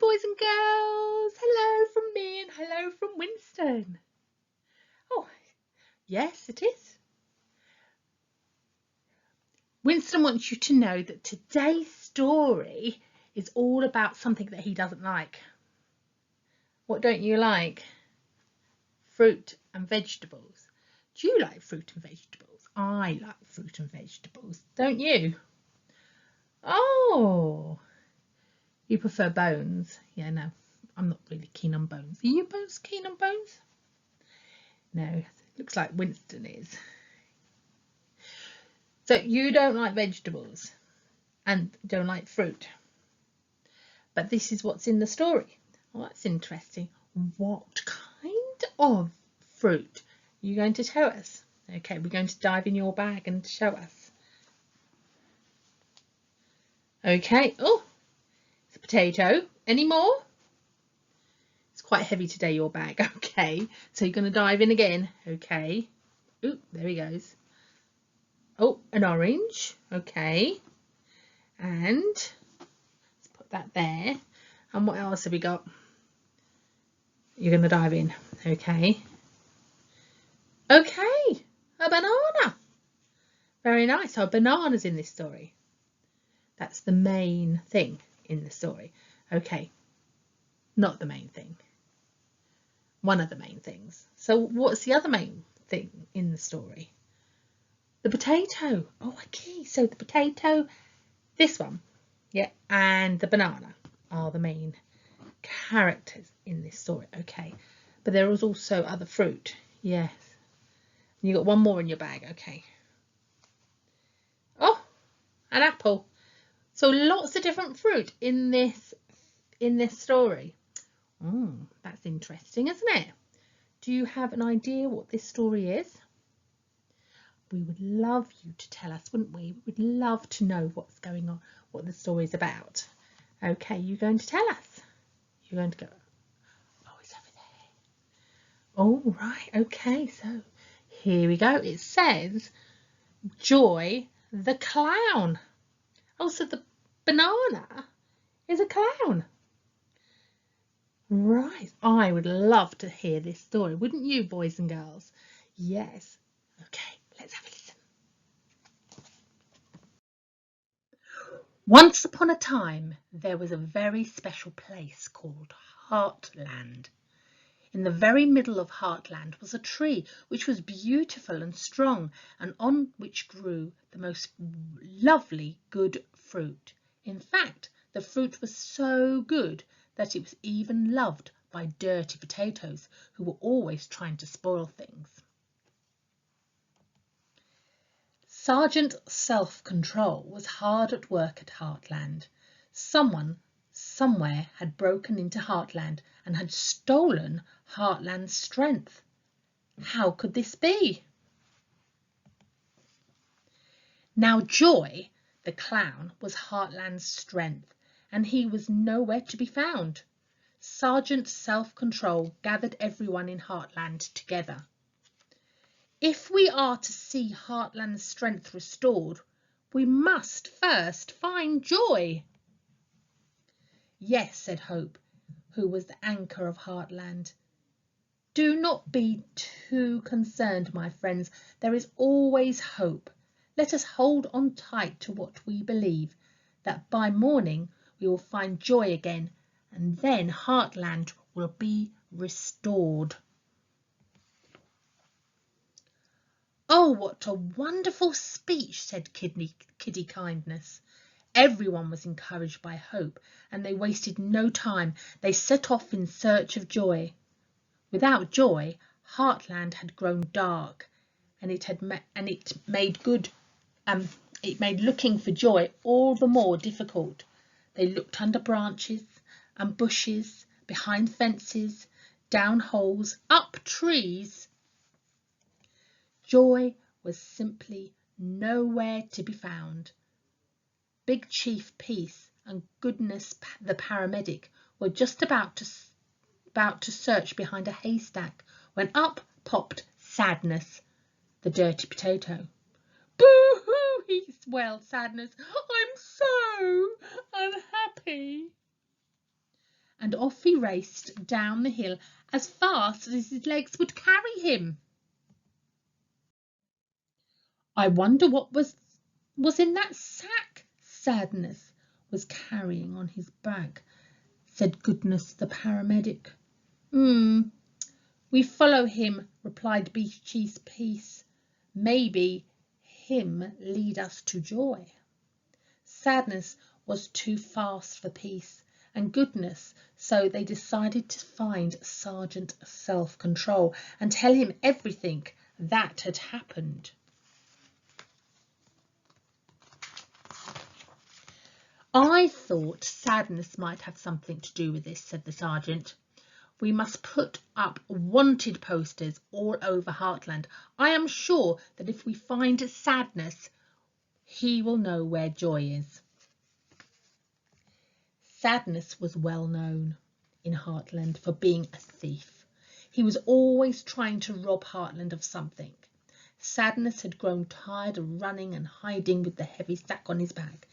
boys and girls. Hello from me and hello from Winston. Oh, yes, it is. Winston wants you to know that today's story is all about something that he doesn't like. What don't you like? Fruit and vegetables. Do you like fruit and vegetables? I like fruit and vegetables, don't you? Oh, you prefer bones? Yeah, no, I'm not really keen on bones. Are you both keen on bones? No, looks like Winston is. So you don't like vegetables and don't like fruit. But this is what's in the story. Well, that's interesting. What kind of fruit are you going to tell us? Okay, we're going to dive in your bag and show us. Okay. Oh, it's a potato. Any more? It's quite heavy today, your bag. Okay. So you're going to dive in again. Okay. Oh, there he goes. Oh, an orange. Okay. And let's put that there. And what else have we got? You're going to dive in. Okay. Okay. A banana. Very nice. So bananas in this story. That's the main thing in the story. Okay. Not the main thing. One of the main things. So what's the other main thing in the story? The potato. Oh, okay. So the potato, this one, yeah, and the banana are the main characters in this story. Okay. But there is also other fruit. Yes. And you got one more in your bag. Okay. Oh, an apple. So lots of different fruit in this story. That's interesting, isn't it? Do you have an idea what this story is? We would love you to tell us, wouldn't we? We'd love to know what's going on, what the story is about. Okay, you're going to tell us. You're going to go, oh, it's over there. Oh, right, okay, so here we go. It says, Joy the clown. Oh, so the banana is a clown. Right, I would love to hear this story, wouldn't you, boys and girls? Yes. Okay, let's have a listen. Once upon a time, there was a very special place called Heartland. In the very middle of Heartland was a tree which was beautiful and strong, and on which grew the most lovely good fruit. In fact, the fruit was so good that it was even loved by dirty potatoes who were always trying to spoil things. Sergeant Self-Control was hard at work at Heartland. Someone somewhere had broken into Heartland and had stolen Heartland's strength. How could this be? Now Joy, the clown, was Heartland's strength, and he was nowhere to be found. Sergeant Self-Control gathered everyone in Heartland together. If we are to see Heartland's strength restored, we must first find Joy. Yes, said Hope, who was the anchor of Heartland. Do not be too concerned, my friends. There is always hope. Let us hold on tight to what we believe, that by morning we will find Joy again, and then Heartland will be restored. Oh, what a wonderful speech, said Kitty Kindness. Everyone was encouraged by Hope, and they wasted no time. They set off in search of Joy. Without Joy, Heartland had grown dark, and it made looking for Joy all the more difficult. They looked under branches and bushes, behind fences, down holes, up trees. Joy was simply nowhere to be found. Big Chief Peace and Goodness the paramedic were just about to search behind a haystack when up popped Sadness, the dirty potato. Boo-hoo, he wailed, Sadness. I'm so unhappy. and off he raced down the hill as fast as his legs would carry him. I wonder what was in that sack Sadness was carrying on his back, said Goodness the paramedic. We follow him, replied Beachy's Peace. Maybe him lead us to joy. Sadness was too fast for Peace and Goodness, so they decided to find Sergeant Self-Control and tell him everything that had happened. I thought Sadness might have something to do with this, said the sergeant. We must put up wanted posters all over Heartland. I am sure that if we find Sadness, he will know where Joy is. Sadness was well known in Heartland for being a thief. He was always trying to rob Heartland of something. Sadness had grown tired of running and hiding with the heavy sack on his back.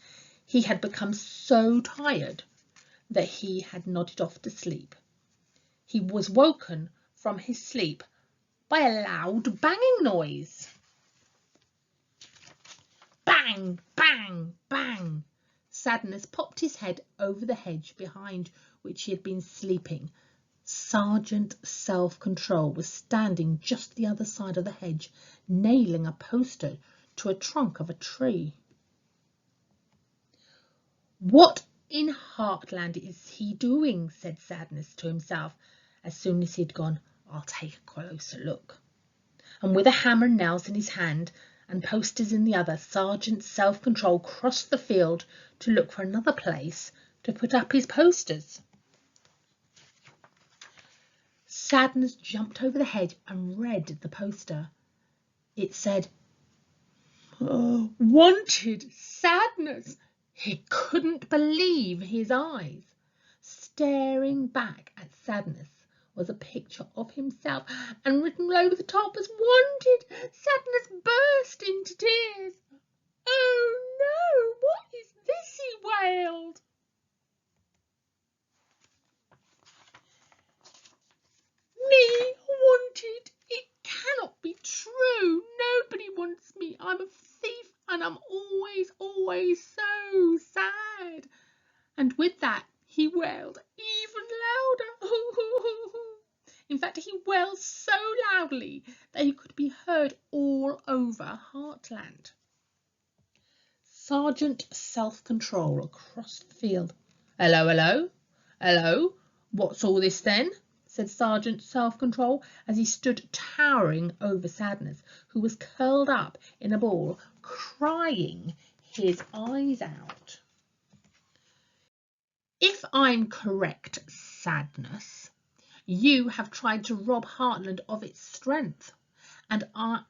He had become so tired that he had nodded off to sleep. He was woken from his sleep by a loud banging noise. Bang, bang, bang. Sadness popped his head over the hedge behind which he had been sleeping. Sergeant Self-Control was standing just the other side of the hedge, nailing a poster to a trunk of a tree. What in Heartland is he doing? Said Sadness to himself. As soon as he'd gone, I'll take a closer look. And with a hammer and nails in his hand and posters in the other, Sergeant Self-Control crossed the field to look for another place to put up his posters. Sadness jumped over the hedge and read the poster. It said, Wanted Sadness. He couldn't believe his eyes. Staring back at Sadness was a picture of himself, and written over the top was Wanted. Sadness burst into tears. Oh no, what is this? He wailed. Me wanted? It cannot be true. Nobody wants me. I'm a thief and I'm always so sad. And with that, he wailed even louder. In fact, he wailed so loudly that he could be heard all over Heartland. Sergeant Self-Control across the field. Hello, hello, hello. What's all this then? Said Sergeant Self-Control as he stood towering over Sadness, who was curled up in a ball, crying his eyes out. If I'm correct, Sadness, you have tried to rob Heartland of its strength, and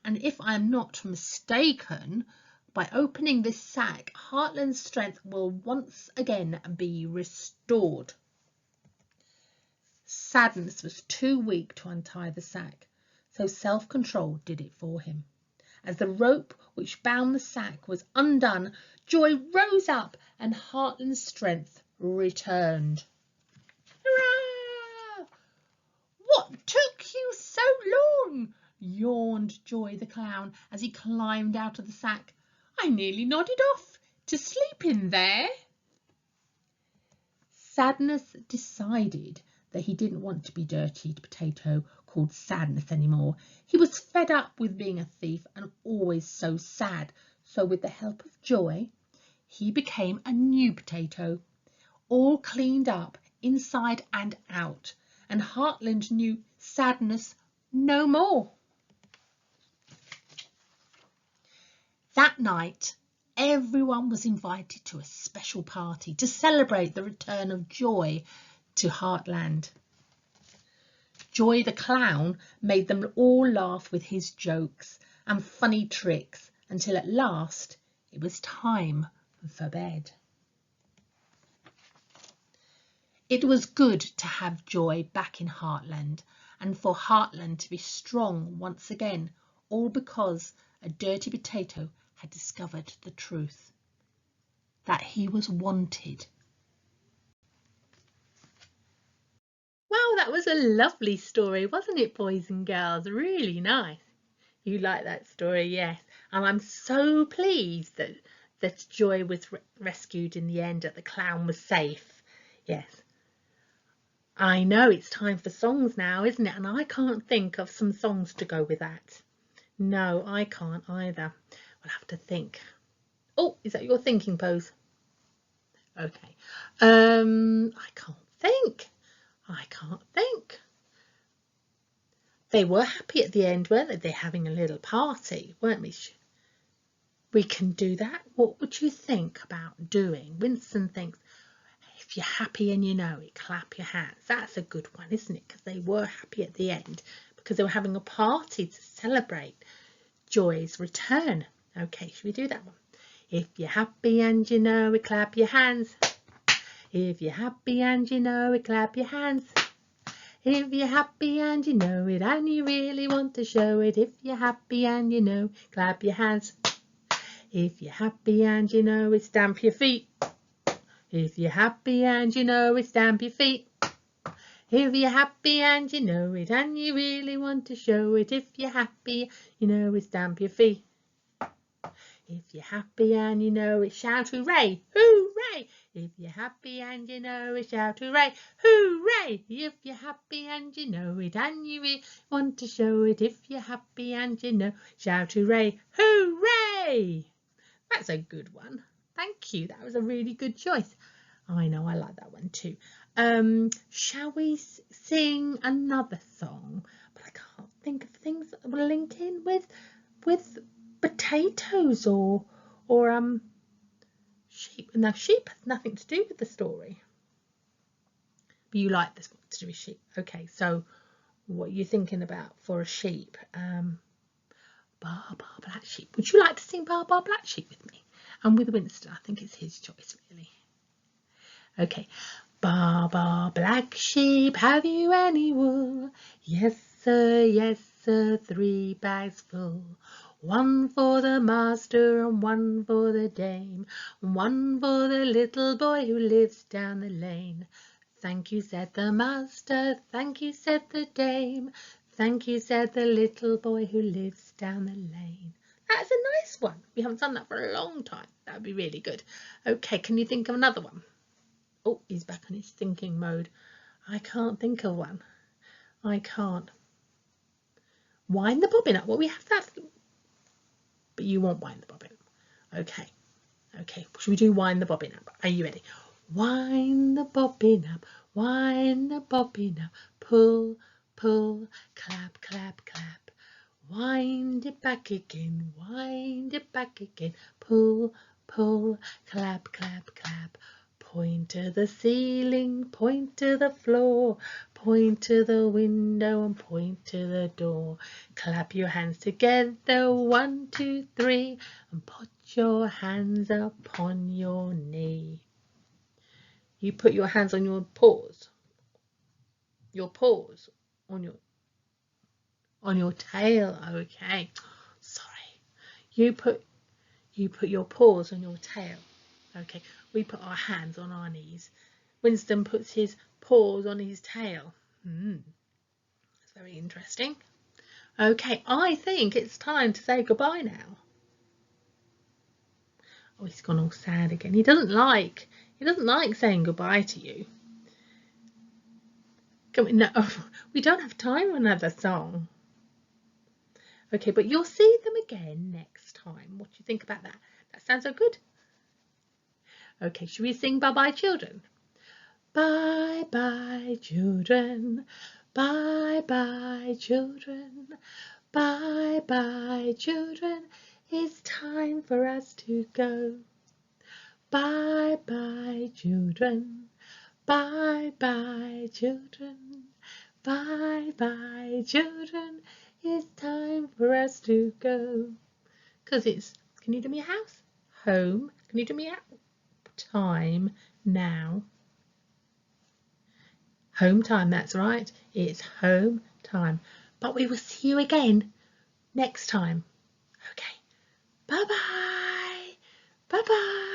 if I am not mistaken, by opening this sack, Heartland's strength will once again be restored. Sadness was too weak to untie the sack, so Self-Control did it for him. As the rope which bound the sack was undone, Joy rose up and Heartland's strength returned. Hurrah! What took you so long? Yawned Joy the clown as he climbed out of the sack. I nearly nodded off to sleep in there. Sadness decided that he didn't want to be Dirty Potato called Sadness anymore. He was fed up with being a thief and always so sad. So with the help of Joy, he became a new potato, all cleaned up inside and out, and Heartland knew Sadness no more. That night, everyone was invited to a special party to celebrate the return of Joy to Heartland. Joy the clown made them all laugh with his jokes and funny tricks until at last it was time for bed. It was good to have Joy back in Heartland and for Heartland to be strong once again, all because a Dirty Potato had discovered the truth, that he was wanted. that was a lovely story, wasn't it, boys and girls? Really nice. You like that story, yes. And I'm so pleased that Joy was rescued in the end, that the clown was safe. Yes. I know it's time for songs now, isn't it? And I can't think of some songs to go with that. No, I can't either. We'll have to think. Oh, is that your thinking pose? Okay. I can't think. I can't think. They were happy at the end, weren't they? They're having a little party, weren't we? We can do that. What would you think about doing? Winston thinks, if you're happy and you know it, clap your hands. That's a good one, isn't it? Because they were happy at the end because they were having a party to celebrate Joy's return. Okay, should we do that one? If you're happy and you know it, clap your hands. If you're happy and you know it, clap your hands. If you're happy and you know it and you really want to show it, if you're happy and you know, clap your hands. If you're happy and you know it, stamp your feet. If you're happy and you know it, stamp your feet. If you're happy and you know it and you really want to show it, if you're happy, you know it, stamp your feet. If you're happy and you know it, shout hooray, hooray. If you're happy and you know it, shout hooray, hooray. If you're happy and you know it and you really want to show it, if you're happy and you know, shout hooray, hooray. That's a good one. Thank you. That was a really good choice. I know, I like that one too. Shall we sing another song? But I can't think of things that will link in with potatoes or sheep. Now, sheep has nothing to do with the story. But you like this one to do with sheep. Okay, so what are you thinking about for a sheep? Bar, bar, black sheep. Would you like to sing Bar, bar, black sheep with me? And with Winston, I think it's his choice, really. Okay. Bar, bar, black sheep, have you any wool? Yes, sir, 3 bags full. 1 for the master and 1 for the dame, 1 for the little boy who lives down the lane. Thank you, said the master, thank you, said the dame, thank you, said the little boy who lives down the lane. That's a nice one. We haven't done that for a long time. That would be really good. Okay, can you think of another one? Oh, he's back on his thinking mode. I can't think of one. I can't. Wind the bobbin up. Well, we have that. But you won't wind the bobbin up. Okay. Okay. Should we do wind the bobbin up? Are you ready? Wind the bobbin up. Wind the bobbin up. Pull, pull, clap, clap, clap. Wind it back again, wind it back again, pull, pull, clap, clap, clap. Point to the ceiling, point to the floor, point to the window and point to the door. Clap your hands together, 1, 2, 3, and put your hands upon your knee. You put your hands on your paws on your tail. Okay, sorry. You put your paws on your tail. Okay, we put our hands on our knees. Winston puts his paws on his tail. That's very interesting. Okay, I think it's time to say goodbye now. Oh, he's gone all sad again. He doesn't like saying goodbye to you. No, we don't have time for another song. Okay, but you'll see them again next time. What do you think about that? That sounds so good. Okay, should we sing Bye-Bye Children? Bye-bye children, bye-bye children, bye-bye children, it's time for us to go. Bye-bye children, bye-bye children, bye-bye children, it's time for us to go. Because it's, can you do me a house? Home. Can you do me a time now? Home time, that's right. It's home time. But we will see you again next time. Okay. Bye-bye. Bye-bye.